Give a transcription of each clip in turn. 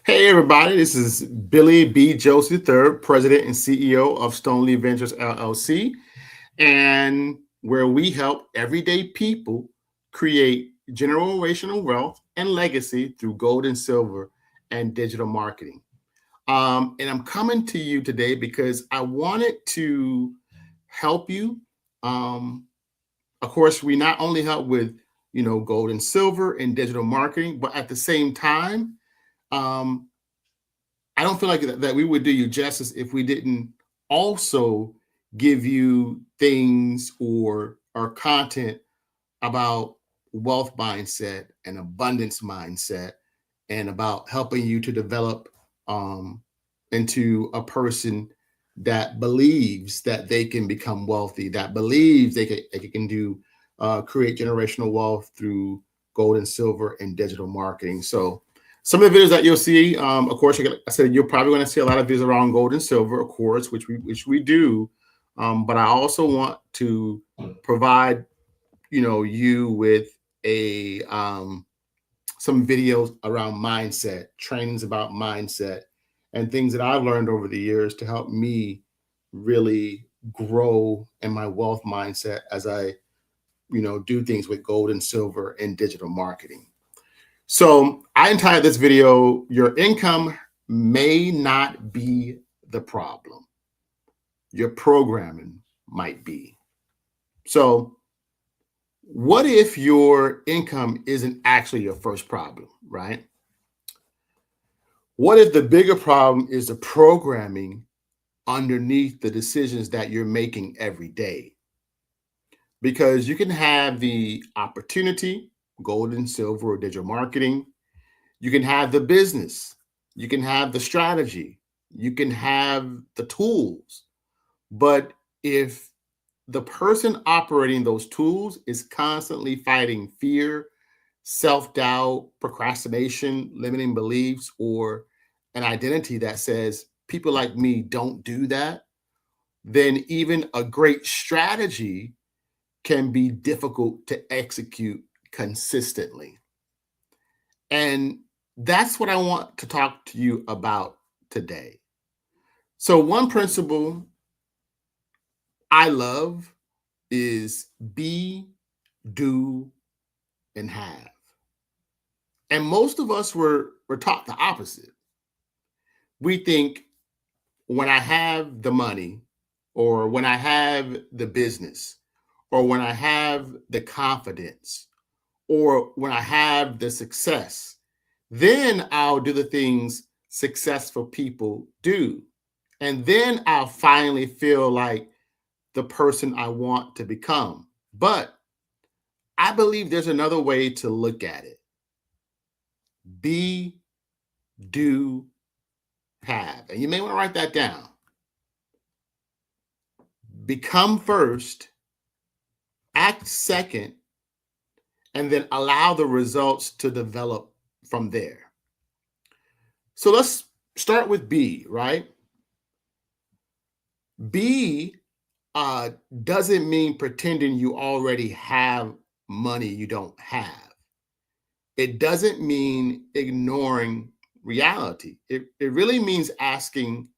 Hey, everybody, this is Billy B. Josie III, President and CEO of Stoneleaf Ventures LLC, and where we help everyday people create generational wealth and legacy through gold and silver and digital marketing. And I'm coming to you today because I wanted to help you. Um, of course, we not only help with gold and silver and digital marketing, but at the same time, um, I don't feel like that we would do you justice if we didn't also give you things or content about wealth mindset and abundance mindset and about helping you to develop um, into a person that believes that they can become wealthy, that believes they can do create generational wealth through gold and silver and digital marketing. So some of the videos that you'll see, of course, like I said, you're probably going to see a lot of videos around gold and silver, of course, which we do. But I also want to provide you with a some videos around mindset, trainings about mindset, and things that I've learned over the years to help me really grow in my wealth mindset as I do things with gold and silver and digital marketing. So I entitled this video, Your Income May Not Be the Problem. Your programming might be. So what if your income isn't actually your first problem, right? What if the bigger problem is the programming underneath the decisions that you're making every day? Because you can have the opportunity, gold and silver or digital marketing. You can have the business. You can have the strategy. You can have the tools. But if the person operating those tools is constantly fighting fear, self doubt, procrastination, limiting beliefs, or an identity that says people like me don't do that, then even a great strategy can be difficult to execute consistently. And that's what I want to talk to you about today. So, one principle I love is be, do, and have. And most of us were taught the opposite. We think when I have the money, or when I have the business, or when I have the confidence, or when I have the success, then I'll do the things successful people do. And then I'll finally feel like the person I want to become. But I believe there's another way to look at it: be, do, have. And you may want to write that down. Become first, act second, and then allow the results to develop from there. So let's start with B, right? B doesn't mean pretending you already have money you don't have. It doesn't mean ignoring reality. It really means asking,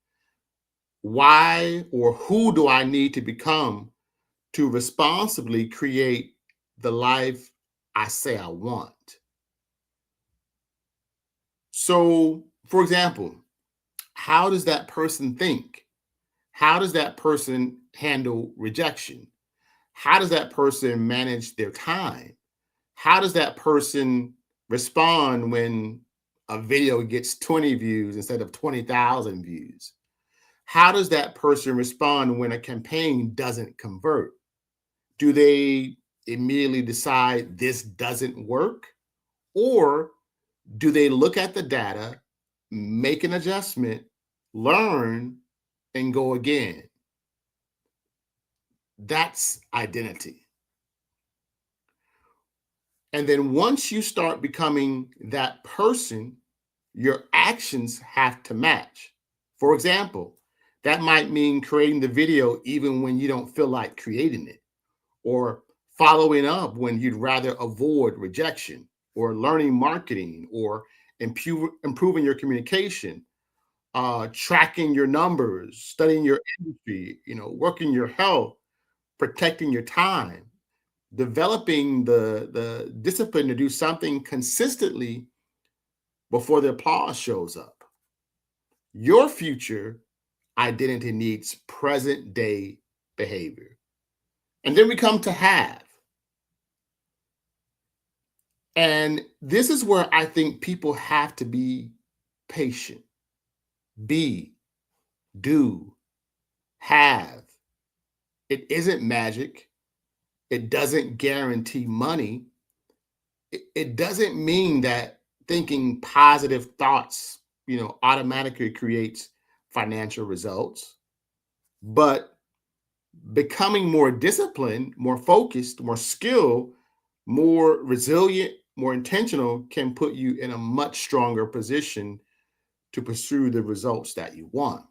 why or who do I need to become to responsibly create the life I say I want? So, for example, how does that person think? How does that person handle rejection? How does that person manage their time? How does that person respond when a video gets 20 views instead of 20,000 views? How does that person respond when a campaign doesn't convert? Do they immediately decide this doesn't work? Or do they look at the data, make an adjustment, learn, and go again? That's identity. And then once you start becoming that person, your actions have to match. For example, that might mean creating the video even when you don't feel like creating it, or following up when you'd rather avoid rejection, or learning marketing, or improving your communication, tracking your numbers, studying your industry, working your health, protecting your time, developing the discipline to do something consistently before the applause shows up. Your future identity needs present day behavior. And then we come to have. And this is where I think people have to be patient. Be, do, have. It isn't magic. It doesn't guarantee money. It doesn't mean that thinking positive thoughts, automatically creates financial results. But becoming more disciplined, more focused, more skilled, more resilient, more intentional can put you in a much stronger position to pursue the results that you want.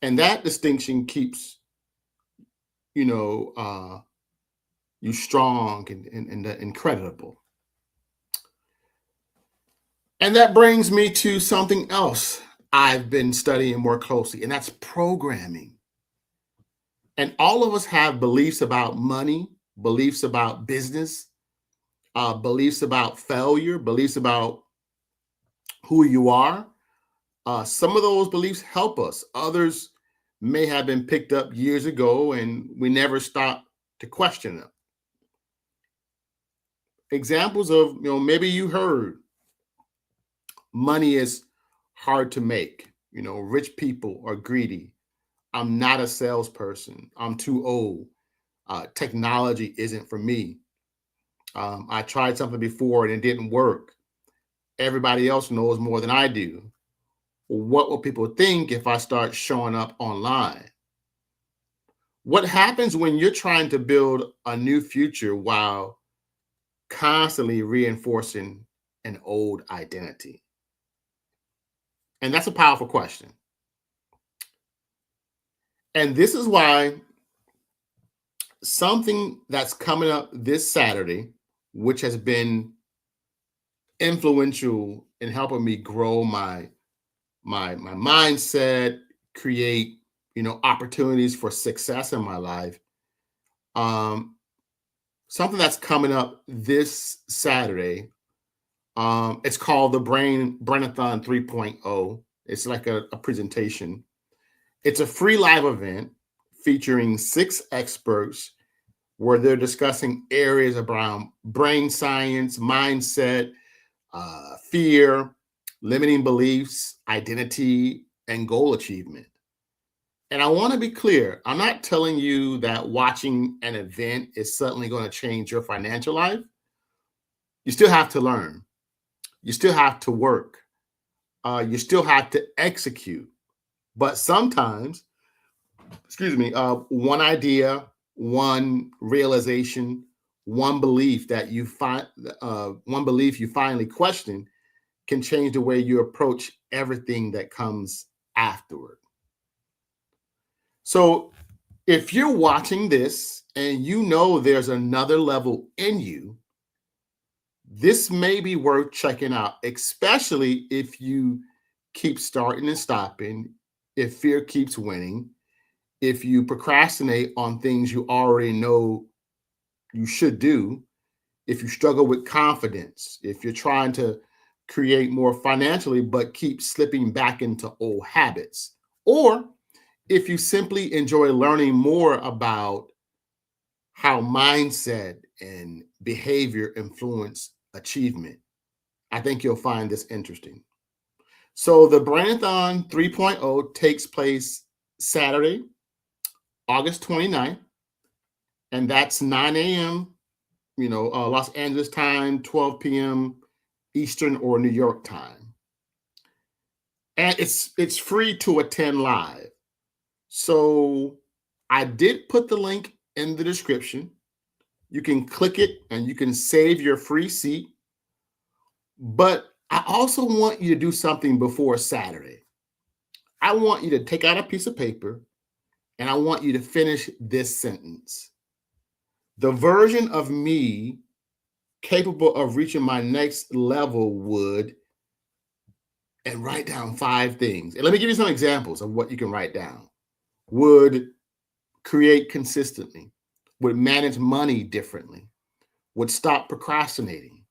And that distinction keeps, you know, uh, you strong and credible. And that brings me to something else I've been studying more closely, and that's programming. And all of us have beliefs about money, beliefs about business, beliefs about failure, beliefs about who you are. Some of those beliefs help us. Others may have been picked up years ago and we never stop to question them. Examples of, maybe you heard money is hard to make. Rich people are greedy. I'm not a salesperson. I'm too old. Technology isn't for me. I tried something before and it didn't work. Everybody else knows more than I do. What will people think if I start showing up online? What happens when you're trying to build a new future while constantly reinforcing an old identity? And that's a powerful question. And this is why something that's coming up this Saturday, which has been influential in helping me grow my mindset, create opportunities for success in my life. Um, Something that's coming up this Saturday. It's called the Brainathon 3.0. It's like a presentation. It's a free live event featuring 6 experts where they're discussing areas around brain science, mindset, fear, limiting beliefs, identity, and goal achievement. And I want to be clear, I'm not telling you that watching an event is suddenly going to change your financial life. You still have to learn, you still have to work, you still have to execute. But sometimes, one idea, one realization, one belief you finally question can change the way you approach everything that comes afterward. So if you're watching this and there's another level in you, this may be worth checking out, especially if you keep starting and stopping, if fear keeps winning, if you procrastinate on things you already know you should do, if you struggle with confidence, if you're trying to create more financially but keep slipping back into old habits, or if you simply enjoy learning more about how mindset and behavior influence achievement, I think you'll find this interesting. So the Brainathon 3.0 takes place Saturday, August 29th, and that's 9 a.m., Los Angeles time, 12 p.m. Eastern or New York time. And it's free to attend live. So I did put the link in the description. You can click it and you can save your free seat. But I also want you to do something before Saturday. I want you to take out a piece of paper and I want you to finish this sentence. The version of me capable of reaching my next level would, and write down 5 things. And let me give you some examples of what you can write down. Would create consistently, would manage money differently, would stop procrastinating,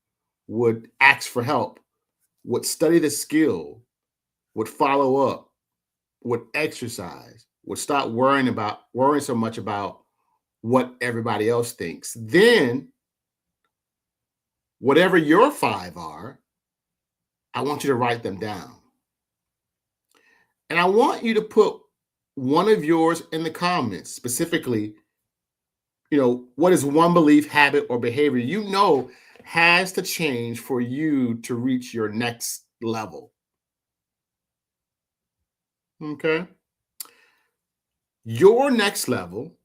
would ask for help, would study the skill, would follow up, would exercise, would stop worrying so much about what everybody else thinks. Then, whatever your 5 are, I want you to write them down. And I want you to put one of yours in the comments, specifically, what is one belief, habit, or behavior has to change for you to reach your next level. Okay? Your next level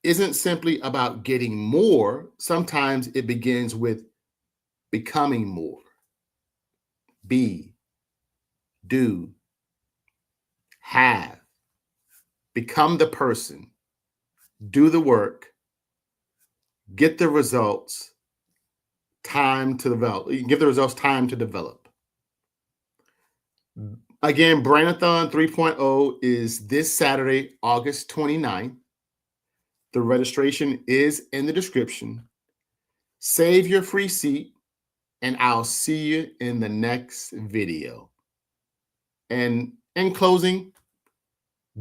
isn't simply about getting more. Sometimes it begins with becoming more. Be, do, have, become the person, do the work, get the results, time to develop. You can give the results time to develop. Again, Brainathon 3.0 is this Saturday, August 29th. The registration is in the description. Save your free seat, and I'll see you in the next video. And in closing,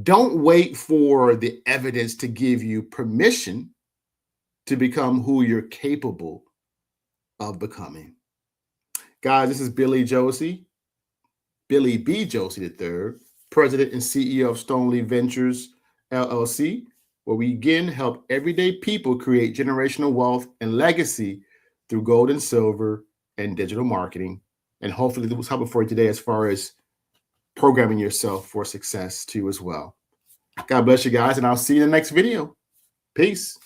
don't wait for the evidence to give you permission to become who you're capable of becoming. Guys, this is Billy B. Josie III, President and CEO of Stoneleaf Ventures, LLC, where we again help everyday people create generational wealth and legacy through gold and silver and digital marketing. And hopefully this was helpful for you today as far as programming yourself for success too as well. God bless you guys, and I'll see you in the next video. Peace.